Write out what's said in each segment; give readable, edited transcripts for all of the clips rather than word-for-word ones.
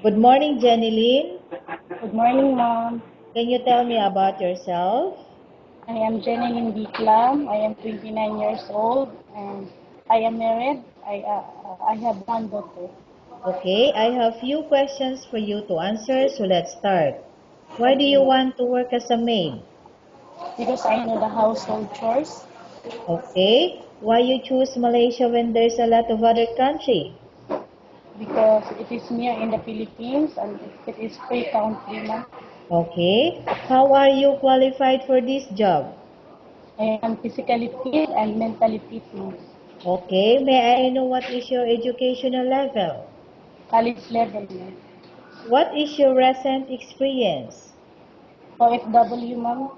Good morning, Jenny. Good morning, Mom. Can you tell me about yourself? I am Jeneline Biklam. I am 29 years old and I am married. I have one daughter. Okay, I have few questions for you to answer, so let's start. Why do Okay, you Mom. want to work as a maid? Because I know the household chores. Okay, why you choose Malaysia when there's a lot of other country? Because it is near in the Philippines and it is free country, Mom. Okay, how are you qualified for this job? I am physically fit and mentally fit, Mom. Okay, may I know what is your educational level? College level, Mom. What is your recent experience? OFW, Mom.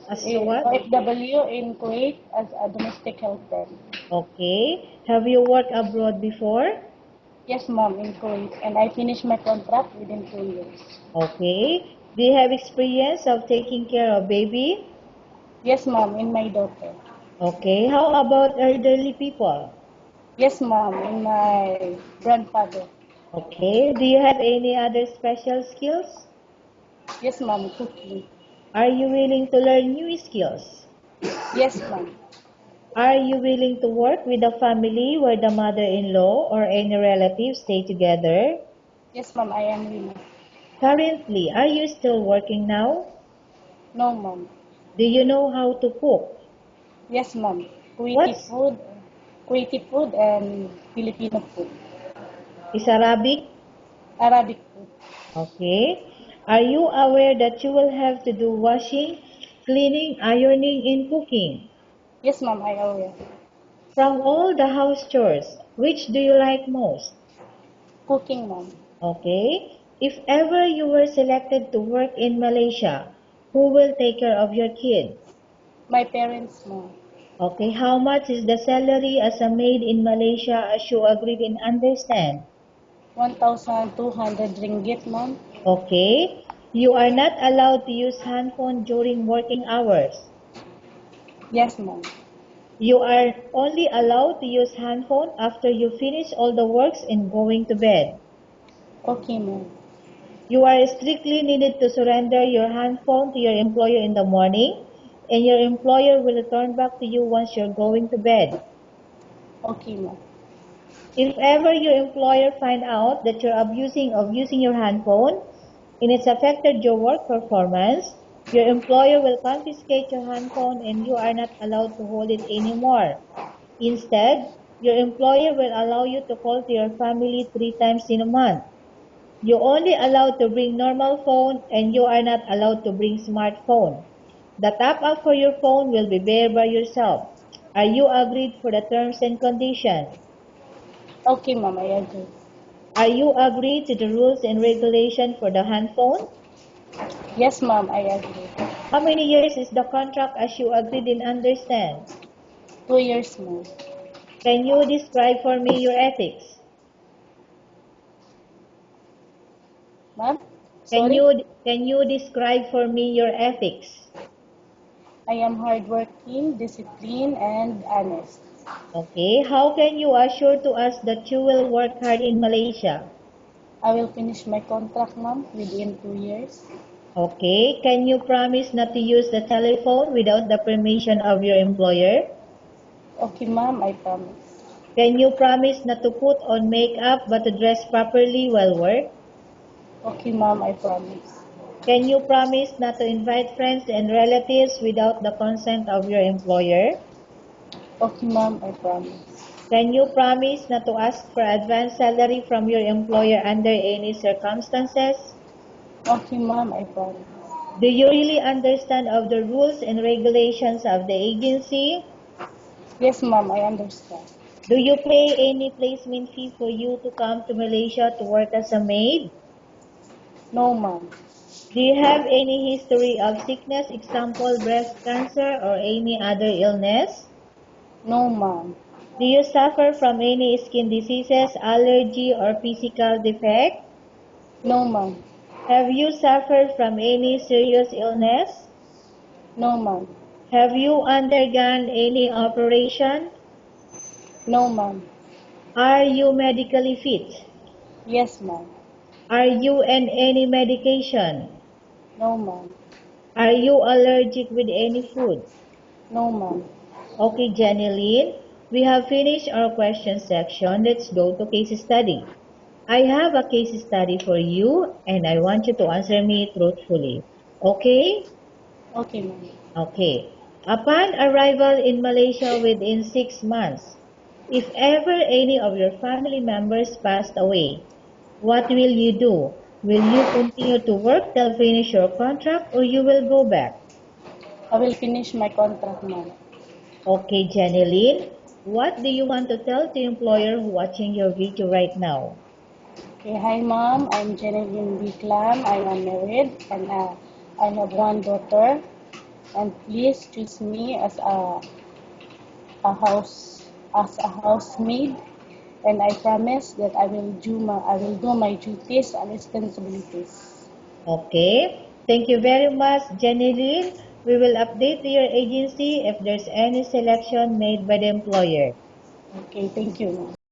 As to what? OFW in Kuwait as a domestic helper. Okay, have you worked abroad before? Yes, Mom, in Kuwait. And I finished my contract within 2 years. Okay. Do you have experience of taking care of baby? Yes, Mom, in my daughter. Okay. How about elderly people? Yes, Mom, in my grandfather. Okay. Do you have any other special skills? Yes, Mom, cooking. Are you willing to learn new skills? Yes, Mom. Are you willing to work with a family where the mother-in-law or any relatives stay together? Yes, Mom, I am willing. Currently, are you still working now? No, Mom. Do you know how to cook? Yes, Mom. What's Kuwaiti food and Filipino food. is Arabic? Arabic food. Okay. Are you aware that you will have to do washing, cleaning, ironing, and cooking? Yes, Mom, I aware. From all the house chores, which do you like most? Cooking, Mom. Okay. If ever you were selected to work in Malaysia, who will take care of your kid? My parents, Mom. Okay. How much is the salary as a maid in Malaysia as you agreed and understand? 1,200 ringgit, Mom. Okay. You are not allowed to use handphone during working hours. Yes, Mom. You are only allowed to use handphone after you finish all the works and going to bed. Okay, Mom. You are strictly needed to surrender your handphone to your employer in the morning, and your employer will return back to you once you're going to bed. Okay, Mom. If ever your employer find out that you're abusing of using your handphone and it's affected your work performance, your employer will confiscate your handphone and you are not allowed to hold it anymore. Instead, your employer will allow you to call to your family 3 times in a month. You're only allowed to bring normal phone and you are not allowed to bring smartphone. The top up for your phone will be bear by yourself. Are you agreed for the terms and conditions? Okay, Mom, I agree. Are you agreed to the rules and regulation for the handphone? Yes, Mom, I agree. How many years is the contract as you agreed and understand? 2 years, Mom. Can you describe for me your ethics? Mom? Can Sorry? you can you describe for me your ethics? I am hardworking, disciplined, and honest. Okay, how can you assure to us that you will work hard in Malaysia? I will finish my contract, Mom, within 2 years. Okay, can you promise not to use the telephone without the permission of your employer? Okay, Mom, I promise. Can you promise not to put on makeup but to dress properly while work? Okay, Mom, I promise. Can you promise not to invite friends and relatives without the consent of your employer? Okay, Mom, I promise. Can you promise not to ask for advance salary from your employer under any circumstances? Okay, Mom, I promise. Do you really understand of the rules and regulations of the agency? Yes, Mom, I understand. Do you pay any placement fee for you to come to Malaysia to work as a maid? No, Mom. Do you have any history of sickness, example breast cancer or any other illness? No, Mom. Do you suffer from any skin diseases, allergy or physical defect? No, Mom. Have you suffered from any serious illness? No, Mom. Have you undergone any operation? No, Mom. Are you medically fit? Yes, Mom. Are you on any medication? No, ma'am. Are you allergic with any food? No, ma'am. Okay, Janeline, we have finished our question section. Let's go to case study. I have a case study for you and I want you to answer me truthfully. Okay? Okay, ma'am. Okay. Upon arrival in Malaysia within 6 months, if ever any of your family members passed away, what will you do? Will you continue to work till finish your contract or you will go back? I will finish my contract, ma'am. Okay, Janeline, what do you want to tell the employer who watching your video right now? Okay, hi, ma'am. I'm Genevieve Diklam. I am married and I have one daughter. And please choose me as a housemaid. And I promise that I will do my duties and responsibilities. Okay, thank you very much, Janeline. We will update your agency if there's any selection made by the employer. Okay, thank you, ma'am.